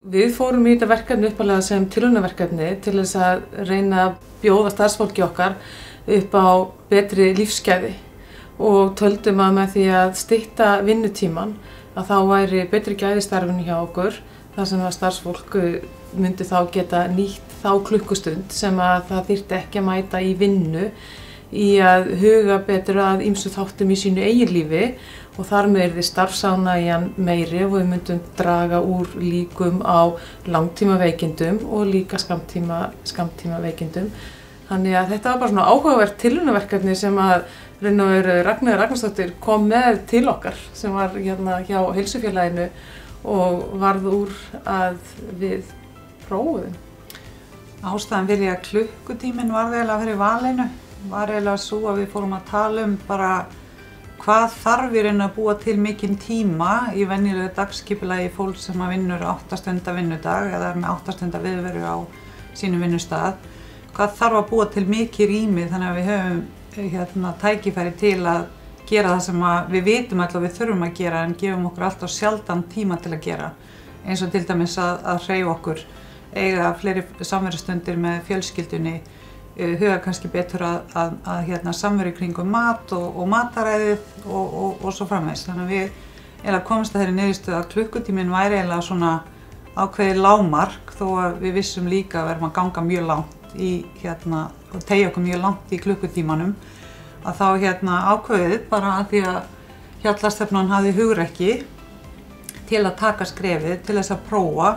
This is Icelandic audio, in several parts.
Við fórum í þetta verkefni uppalega sem tilraunaverkefni til þess að reyna að bjóða starfsfólki okkar upp á betri lífsgæði og töldum að með því að stytta vinnutíman að þá væri betri gæði í starfinu hjá okkur þar sem að starfsfólk myndi þá geta nýtt þá klukkustund sem að það þyrfti ekki að mæta í vinnu í að huga betur að ýmsu þáttum í sínu eigin lífi og þar með yrði starfsánægjan meiri og við myndum draga úr líkum á langtímaveikindum og líka skammtímaveikindum. Þannig að þetta var bara svona áhugavert tilraunaverkefni sem að Ragnheiður Ragnarsdóttir kom með til okkar sem var hérna hjá Heilsufélaginu og varð úr að við prófuðum. Ástæðan fyrir að klukkutíminn var eiginlega fyrir valinu var eiginlega svo að við fórum að tala bara hvað þarf í raun að búa til mikinn tíma í venjulegu dagskipulagi fólk sem að vinnur 8 stunda vinnudag eða er með 8 stunda viðveru á sínum vinnustað. Hvað þarf að búa til mikið rými þannig að við höfum tækifæri til að gera það sem við vitum alltaf við þurfum að gera en gefum okkur alltaf sjaldan tíma til að gera. Eins og til dæmis að hreyfa okkur, eiga fleiri samverustundir með fjölskyldunni, huga kannski betur að samveru kringum mat og mataræðið og svo framvegis. Þannig að við komumst að þeirri niðurstöðu að klukkutíminn væri eiginlega svona ákveðið lágmark þó að við vissum líka að við erum að ganga mjög langt í og teygja okkur mjög langt í klukkutímanum að þá ákveðið bara að því að Hjallastefnan hafði hugrekki til að taka skrefið til þess að prófa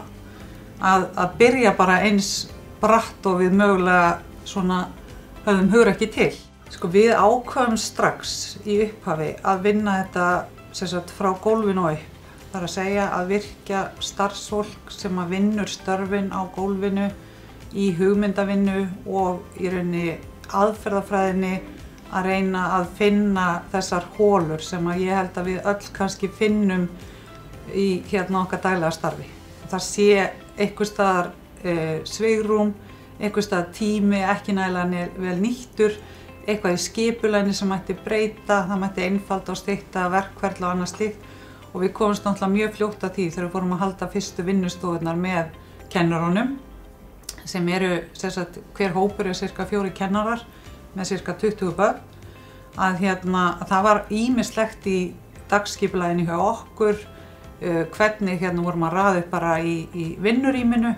að byrja bara eins bratt og við mögulega svona höfðum hugrekki til. Sko við ákváðum strax í upphafi að vinna þetta frá gólfinu og upp. Það er að segja að virkja starfsfólk sem að vinnur störfin á gólfinu í hugmyndavinnu og í rauninni aðferðafræðinni að reyna að finna þessar holur sem að ég held að við öll kannski finnum í okkar daglega starfi. Það sé einhvers staðar svigrúm, einhvers staðar tími ekki nægilega vel nýttur, eitthvað í skipulaginu sem mætti breyta, það mætti einfalda og stytta verkferla og annað slíkt og við komumst náttúrulega mjög fljótt að því þegar við fórum að halda fyrstu vinnustofurnar með kennurunum sem eru, hver hópur er cirka 4 kennarar með cirka 20 börn, að það var ýmislegt í dagskipulaginu hjá okkur, hvernig vorum að raða upp bara í vinnurýminu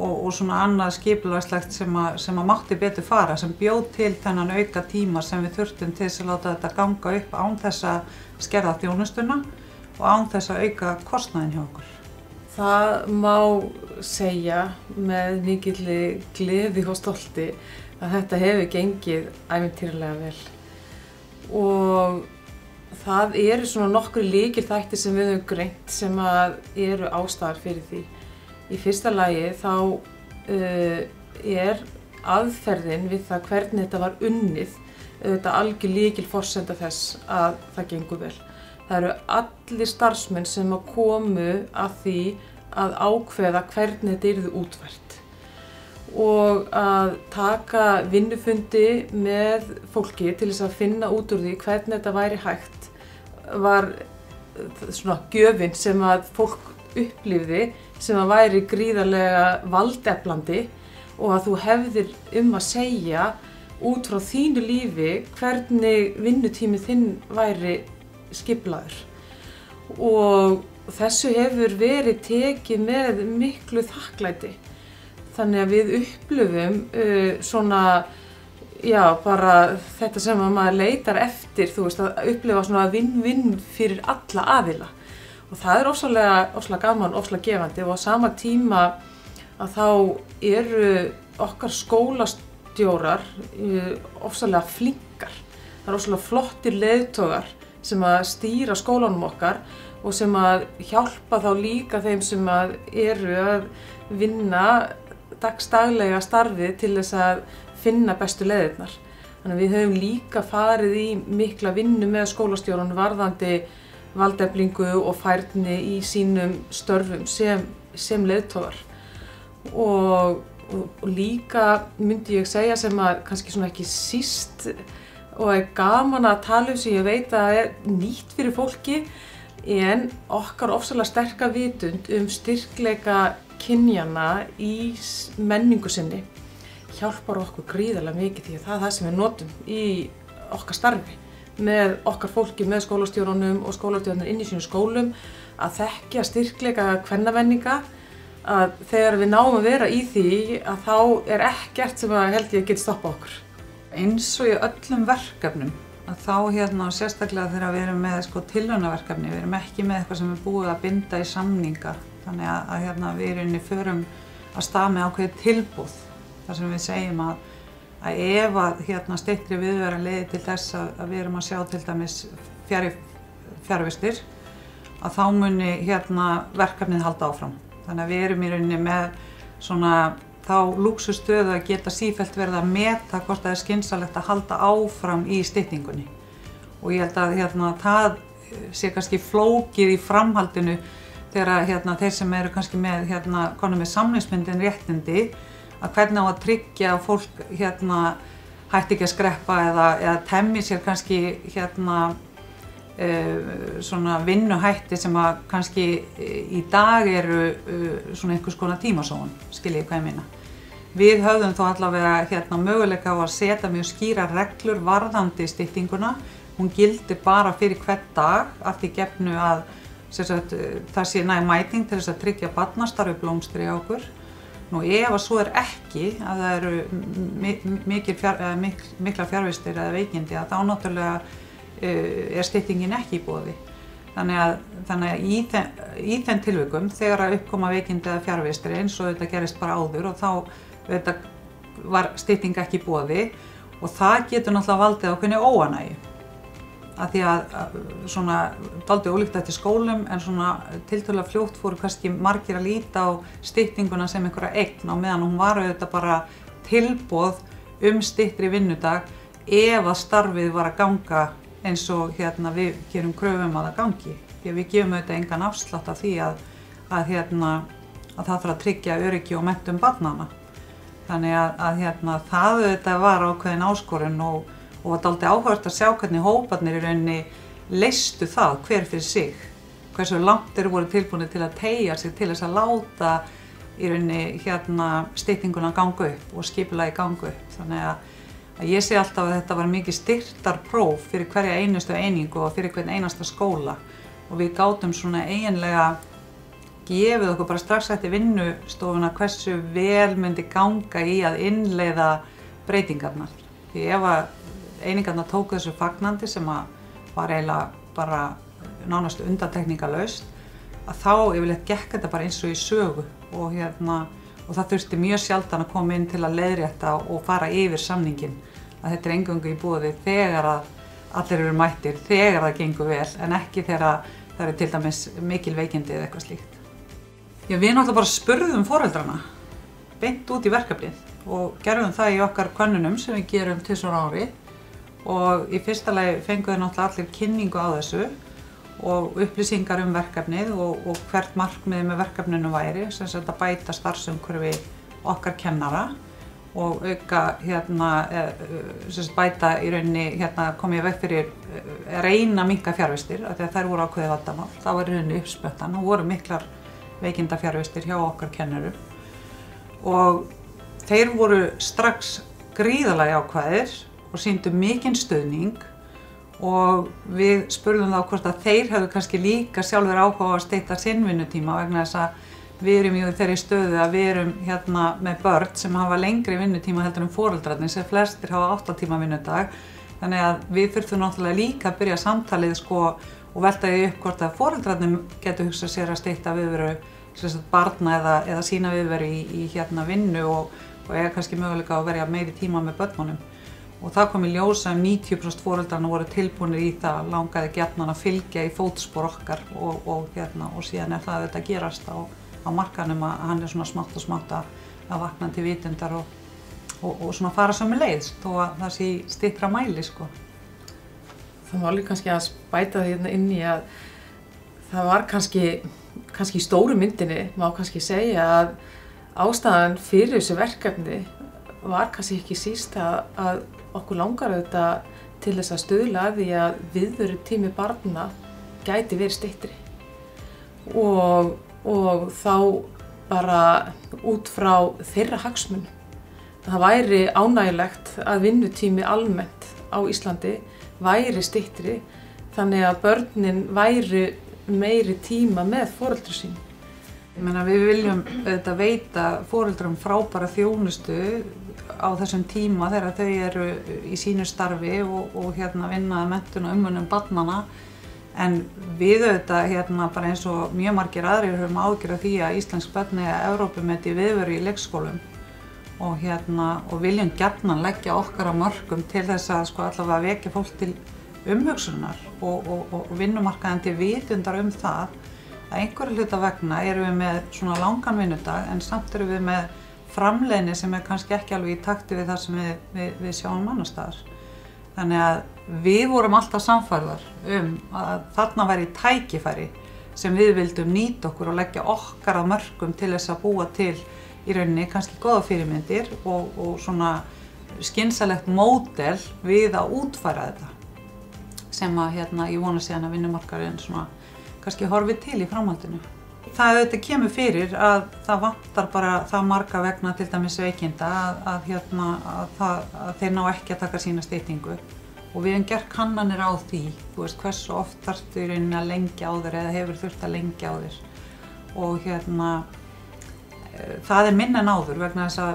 og svona annað skipulagslegt sem að mátti betur fara, sem bjóð til þennan auka tíma sem við þurftum til þess að láta þetta ganga upp án þess að skerða þjónustuna og án þess að auka kostnaðinn hjá okkur. Það má segja með mikilli gleði og stolti að þetta hefur gengið ævintýralega vel og það eru svona nokkru lykilþættir sem við höfum greint sem að eru ástæður fyrir því. Í fyrsta lagi þá er aðferðin við það hvernig þetta var unnið algjör lykilforsenda þess að það gengur vel. Það eru allir starfsmenn sem komu að því að ákveða hvernig þetta yrði útfært og að taka vinnufundi með fólki til þess að finna út úr því hvernig þetta væri hægt var svona gjöfin sem að fólk upplifði sem að væri gríðarlega valdeflandi og að þú hefðir að segja út frá þínu lífi hvernig vinnutími þinn væri skipulagður. Og þessu hefur verið tekið með miklu þakklæti. Þannig að við upplifum svona, já, bara þetta sem að maður leitar eftir, þú veist, að upplifa svona vinn-vinn fyrir alla aðila. Og það er ofsalega gaman, ofsalega gefandi og á sama tíma að þá eru okkar skólastjórar ofsalega flinkar. Það eru ofsalega flottir leiðtogar sem að stýra skólanum okkar og sem að hjálpa þá líka þeim sem að eru að vinna dagsdaglega starfið til þess að finna bestu leiðirnar. Þannig að við höfum líka farið í mikla vinnu með skólastjórunum varðandi valdeflingu og færni í sínum störfum sem leiðtogar. Og líka myndi ég segja sem að kannski svona ekki síst og er gaman að tala sem ég veit að er nýtt fyrir fólki en okkar ofsalega sterka vitund styrkleika kynjanna í menningu sinni hjálpar okkur gríðarlega mikið því að það er það sem við notum í okkar starfi með okkar fólki, með skólastjórunum og skólastjórnir inn í sínum skólum að þekkja styrkleika kvennavenninga að þegar við náum að vera í því að þá er ekkert sem að held ég geti stoppað okkur. Eins og í öllum verkefnum að þá sérstaklega þegar við erum með tilraunaverkefni, við erum ekki með eitthvað sem er búið að binda í samninga þannig að við erum förum að stað með ákveðið tilboð þar sem við segjum að ef að styttri viðvera leiði til þess að við erum að sjá til dæmis fjarvistir að þá muni verkefnið halda áfram. Þannig að við erum í rauninni með svona þá lúxustöðu að geta sífellt verið að meta hvort það er skynsamlegt að halda áfram í styttingunni. Og ég held að það sé kannski flókið í framhaldinu þegar þeir sem eru kannski með konum með samningsbundin réttindi að hvernig á að tryggja að fólk hætti ekki að skreppa eða temmi sér kannski svona vinnuhætti sem að kannski í dag eru svona einhvers konar tímasóun, skiljið hvað ég meina. Við höfðum þó allavega möguleika á að setja mjög skýra reglur varðandi styttinguna. Hún gildir bara fyrir hvern dag að því gefnu að það sé næg mæting til þess að tryggja barnastarfi blómstri á okkur. Nú ef að svo ekki, að það eru miklar fjarvistir eða veikindi, að þá náttúrulega er styttingin ekki í boði. Þannig að í þeim tilvikum, þegar að uppkoma veikindi eða fjarvistir eins og þetta gerist bara áður og þá var stytting ekki í boði og það getur náttúrulega valdið ákveðinni óánægju. Af því að svona dálítið ólíkt eftir skólum en svona tiltölulega fljótt fóru kannski margir að líta á styttinguna sem einhverja eign á meðan hún var auðvitað bara tilboð styttri vinnudag ef að starfið var að ganga eins og við gerum kröfum að það gangi. Því að við gefum auðvitað engan afslátt af því að það þarf að tryggja öryggi og menntun barnanna. Þannig að það auðvitað var ákveðin áskorun og var dálítið áhugavert að sjá hvernig hóparnir í rauninni leystu það hver fyrir sig. Hversu langt eru voru tilbúnir til að teygja sig til þess að láta í rauninni styttinguna ganga upp og skipulagið ganga upp. Þannig að ég sé alltaf að þetta var mikið styrktarpróf fyrir hverja einustu einingu og fyrir hvern einasta skóla og við gátum svona eiginlega gefið okkur bara strax eftir vinnustofuna hversu vel myndi ganga í að innleiða breytingarnar. Því ef að einingarnar tóku þessu fagnandi sem var eiginlega bara nánast undantekningarlaust að þá yfirleitt gekk þetta bara eins og í sögu og það þurfti mjög sjaldan að koma inn til að leiðrétta og fara yfir samninginn að þetta er eingöngu í boði þegar að allir eru mættir, þegar það gengur vel en ekki þegar það eru til dæmis mikil veikindi eða eitthvað slíkt. Já, við náttúrulega bara spurðum foreldrana beint út í verkefnið og gerðum það í okkar könnunum sem við gerum 2 ári og í fyrsta lagi fengu þeir náttúrulega allir kynningu á þessu og upplýsingar verkefnið og hvert markmið með verkefninu væri, sem sagt að bæta starfsumhverfi okkar kennara og auka bæta í rauninni komið veg fyrir reyna minnka fjarvistir af því að þær voru ákveðið vandamál. Það var í rauninni uppsprettan og voru miklar veikinda fjarvistir hjá okkar kennurum og þeir voru strax gríðarlega jákvæðir og sýndu mikinn stuðning og við spurðum þá hvort að þeir hefðu kannski líka sjálfur áhuga á að stytta sinn vinnutíma vegna þess að við erum í þeirri stöðu að við erum með börn sem hafa lengri vinnutíma heldur en foreldrarnir sem flestir hafa 8 tíma vinnudag þannig að við þurftum náttúrulega líka að byrja samtalið og velta því upp hvort að foreldrarnir getur hugsað sér að stytta viðveru barna eða sína viðveru í vinnu og eiga kannski möguleika að verja meiri tíma með börnunum. Og það kom í ljós að 90% foreldrarna voru tilbúnir í það, langaði gjarnan að fylgja í fótspor okkar og síðan er það að gerast á markanum að hann er svona smátt og smátt að vakna til vitundar og svona fara sömu leið þó að það sé í styttra mæli sko. Það var líka kannski að bæta því inn í að það var kannski í stóru myndinni má kannski segja að ástæðan fyrir þessu verkefni var kannski ekki síst að okkur langar auðvitað til þess að stuðla að því að viðverutími barna gæti verið styttri og þá bara út frá þeirra hagsmunum. Það væri ánægilegt að vinnutími almennt á Íslandi væri styttri þannig að börnin væri meiri tíma með foreldrum sínum. Ég meina við viljum auðvitað veita foreldrum frábæra þjónustu á þessum tíma þegar þau eru í sínu starfi og vinna að menntun og umönnun barnanna. En við auðvitað bara eins og mjög margir aðrir höfum áhyggjur af því að íslensk börn eiga Evrópumeti í viðveru í leikskólum og viljum gjarnan leggja okkar á mörkum til þess að allavega vekja fólk til umhugsunar og vinnumarkaðinn til vitundar það að einhverju hluta vegna erum við með svona langan vinnudag en samt erum við með framleiðni sem kannski ekki alveg í takti við það sem við sjáum annars staðar. Þannig að við vorum alltaf sannfærðar að þarna væri tækifæri sem við vildum nýta okkur og leggja okkar á mörkum til þess að búa til í rauninni kannski góða fyrirmyndir og svona skynsamlegt módel við að útfæra þetta sem að ég vona síðan að vinnumarkaðurinn svona kannski horfi til í framhaldinu. Það auðvitað kemur fyrir að það vantar bara það marga vegna til dæmis veikinda að þeir ná ekki að taka sína styttingu og við höfum gert kannanir á því, þú veist hversu oft þarftu í rauninni að lengja á þér eða hefur þurft að lengja á þér og það minna en áður vegna þess að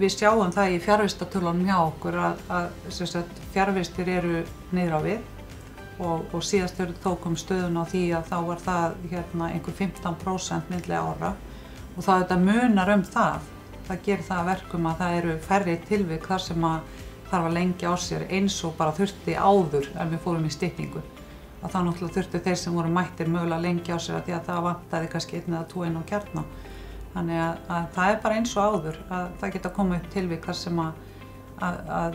við sjáum það í fjarvistatölunum hjá okkur að fjarvistir eru niður á við og síðast þegar við tókum stöðun á því að þá var það einhver 15% milli ára og það munar það. Það gerir það að verkum að það eru færri tilvik þar sem að þarf að lengja á sér eins og bara þurfti áður en við fórum í styttingu. Að þá náttúrulega þurftu þeir sem voru mættir mögulega að lengja á sér að því að það vantaði kannski 1 eða 2 inn á kjarna. Þannig að það er bara eins og áður að það geta komið upp tilvik þar sem að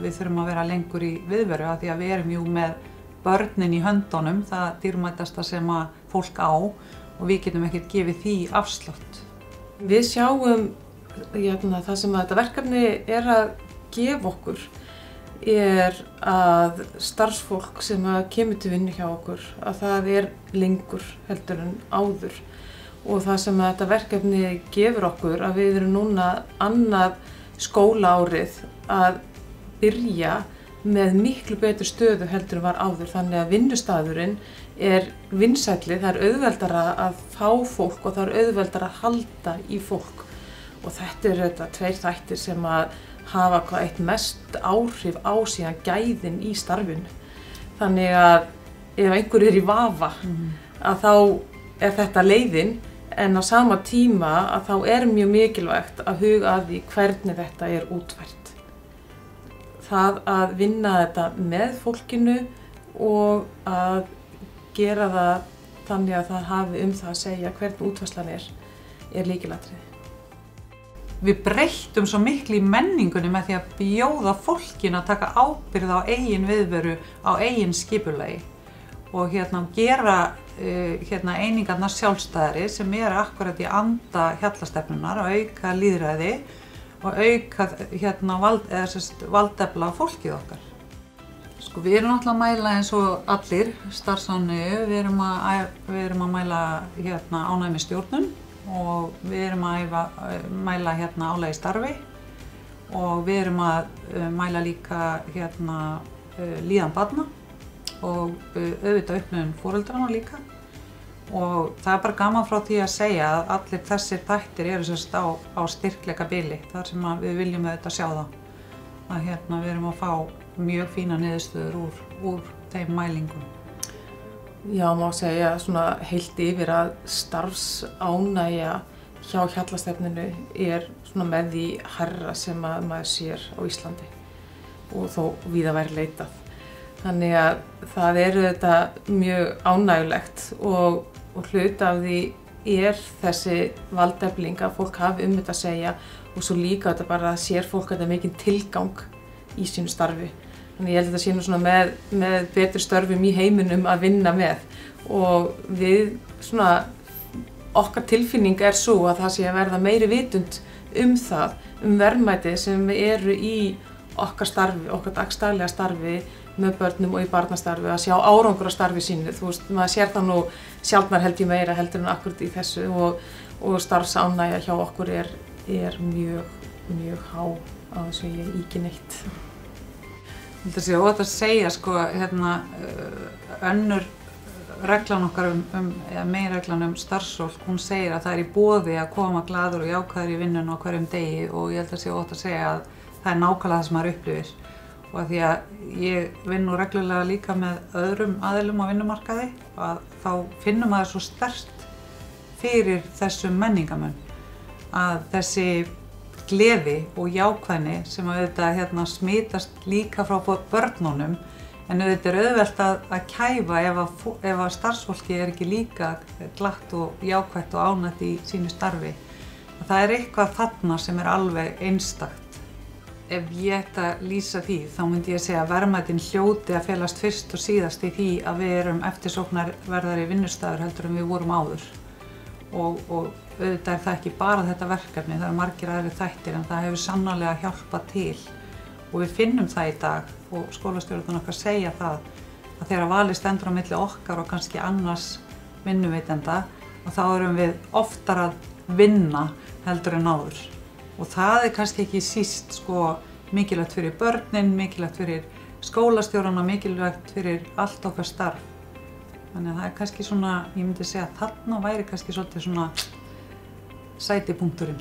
við þurfum að vera lengur í viðveru að því að við erum jú með börnin í höndunum, það dýrmætasta sem að fólk á og við getum ekkert gefið því afslátt. Við sjáum það sem að þetta verkefni er að gefa okkur að starfsfólk sem að kemur til vinnu hjá okkur að það lengur heldur en áður og það sem að þetta verkefni gefur okkur að við erum núna annað skólaárið að byrja með miklu betur stöðu heldur en var áður þannig að vinnustaðurinn vinsælli, það auðveldara að fá fólk og það auðveldara að halda í fólk og þetta þetta 2 þættir sem að hafa eitt mest áhrif á síðan gæðin í starfinu. Þannig að ef einhver í vafa að þá þetta leiðin en á sama tíma að þá mjög mikilvægt að huga að því hvernig þetta útfært. Það að vinna þetta með fólkinu og að gera það þannig að það hafi það að segja hvernig útfærslan lykilatriði. Við breyttum svo miklu í menningunni með því að bjóða fólkinu að taka ábyrgð á eigin viðveru, á eigin skipulagi og gera einingarnar sjálfstæðari sem akkurat í anda hjallastefnunnar og auka lýðræði og auka valdefla fólkið okkar. Við erum náttúrulega að mæla eins og allir starfsánægju, við erum að mæla ánægju með stjórnun og við erum að mæla álag í starfi og við erum að mæla líka líðan barna og auðvitað upplifun foreldranna líka. Og það bara gaman frá því að segja að allir þessir þættir eru á styrkleika bili þar sem við viljum auðvitað sjá það. Að við erum að fá mjög fína niðurstöður úr þeim mælingum. Já, má segja svona heilt yfir að starfsánægja hjá hjallastefninu svona með því hærra sem að maður sér á Íslandi og þó víða væri leitað. Þannig að það þetta mjög ánægjulegt og hluti af því þessi valdefling að fólk hafi þetta að segja og svo líka þetta bara sér fólk þetta mikinn tilgang í sínu starfi. Þannig ég held að þetta sé nú svona með betri störfum í heiminum að vinna með og við svona okkar tilfinning svo að það sé að verða meiri vitund það, verðmæti sem eru í okkar starfi, okkar dagsdaglega starfi með börnum og í barnastarfi að sjá árangur á starfi sínu. Þú veist, maður sér það nú sjaldnar held ég meira heldur en akkurat í þessu og og starfsánægja hjá okkur er mjög há á þess að ég íki neitt. Þetta sé óhætt að segja sko, önnur reglan okkar eða meginreglan starfsfólk, hún segir að það er í boði að koma glaður og jákvæður í vinnuna á hverjum degi og ég held að sé óhætt að segja að það er nákvæmlega það sem maður upplifir. Og að því að ég vinn nú reglulega líka með öðrum aðilum á vinnumarkaði að þá finnum maður svo sterkt fyrir þessum menningamun að þessi gleði og jákvæðni sem auðvitað smitast líka frá börnunum en auðvitað er auðvelt að kæfa ef að starfsfólki er ekki líka glatt og jákvætt og ánægt í sínu starfi. Það er eitthvað þarna sem er alveg einstakt. Ef ég ætti að lýsa því þá myndi ég segja að verðmætin hljóti að felast fyrst og síðast í því að við erum eftirsóknarverðari vinnustaður heldur en við vorum áður. Og auðvitað er það ekki bara þetta verkefni, það eru margir aðrir þættir en það hefur sannarlega hjálpað til og við finnum það í dag og skólastjórarnir okkar segja það að þegar valið stendur á milli okkar og kannski annars vinnuveitenda og þá erum við oftar að vinna heldur en áður og það er kannski ekki síst mikilvægt fyrir börnin, mikilvægt fyrir skólastjórana, mikilvægt fyrir allt okkar starf. Þannig að það er kannski ég myndi segja að þarna væri kannski svolítið sætipunkturinn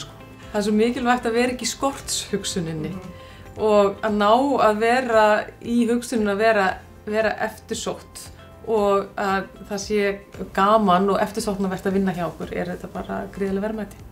Það er svo mikilvægt að vera ekki í skortshugsuninni og að ná að vera í hugsunin að vera eftirsótt og að það sé gaman og eftirsóknarvert að vinna hjá okkur þetta bara gríðarleg verðmæti.